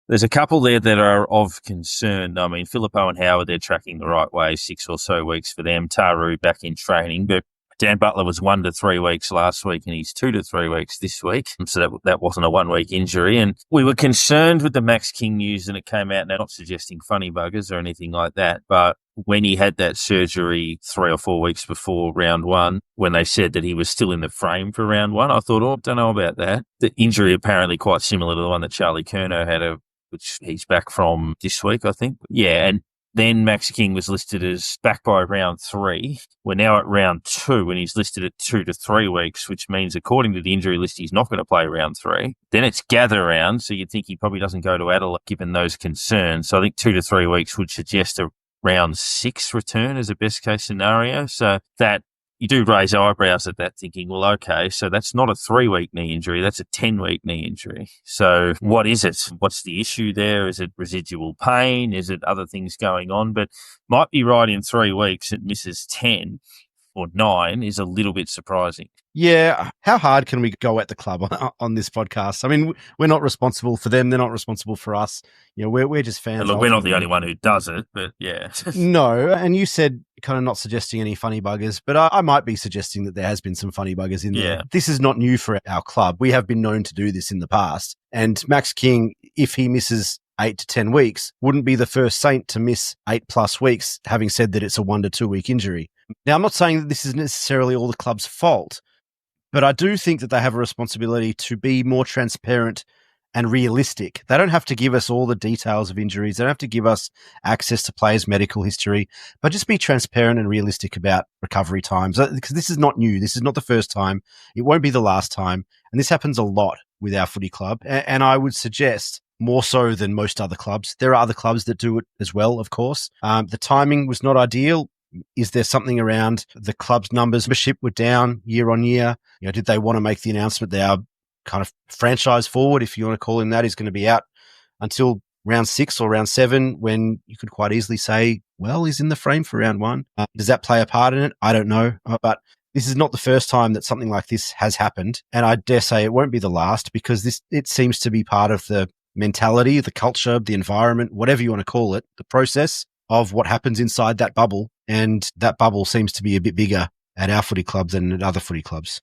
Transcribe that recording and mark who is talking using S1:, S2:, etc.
S1: There's a couple there that are of concern. I mean, Phillippo and Howard, they're tracking the right way, 6 or so weeks for them. Taru back in training, but Dan Butler was 1 to 3 weeks last week and he's 2 to 3 weeks this week. So that wasn't a 1 week injury. And we were concerned with the Max King news and it came out, now not suggesting funny buggers or anything like that, but when he had that surgery 3 or 4 weeks before round one, when they said that he was still in the frame for round one, I thought, I don't know about that. The injury apparently quite similar to the one that Charlie Curnow had, which he's back from this week, I think. Yeah, and then Max King was listed as back by round 3. We're now at round 2 and he's listed at 2 to 3 weeks, which means according to the injury list, he's not going to play round 3. Then it's gather round, so you'd think he probably doesn't go to Adelaide given those concerns. So I think 2 to 3 weeks would suggest a round 6 return as a best case scenario. So that you do raise eyebrows at that thinking, well, okay, so that's not a 3-week knee injury, that's a 10-week knee injury. So what is it? What's the issue there? Is it residual pain? Is it other things going on? But might be right in 3 weeks it misses 10 or 9 is a little bit surprising.
S2: Yeah. How hard can we go at the club on this podcast? I mean, we're not responsible for them. They're not responsible for us. You know, we're just fans.
S1: And look, we're not the only one who does it, but yeah.
S2: No. And you said kind of not suggesting any funny buggers, but I might be suggesting that there has been some funny buggers in there. This is not new for our club. We have been known to do this in the past. And Max King, if he misses 8 to 10 weeks, wouldn't be the first Saint to miss 8+ weeks, having said that it's a 1 to 2 week injury. Now, I'm not saying that this is necessarily all the club's fault, but I do think that they have a responsibility to be more transparent and realistic. They don't have to give us all the details of injuries. They don't have to give us access to players' medical history, but just be transparent and realistic about recovery times. Because this is not new. This is not the first time. It won't be the last time. And this happens a lot with our footy club. And I would suggest more so than most other clubs. There are other clubs that do it as well, of course. The timing was not ideal. Is there something around the club's numbers? Membership were down year on year. You know, did they want to make the announcement that our kind of franchise forward, if you want to call him that, is going to be out until round 6 or round 7, when you could quite easily say, well, he's in the frame for round 1. Does that play a part in it? I don't know. But this is not the first time that something like this has happened. And I dare say it won't be the last, because it seems to be part of the mentality, the culture, the environment, whatever you want to call it, the process of what happens inside that bubble. And that bubble seems to be a bit bigger at our footy club than at other footy clubs.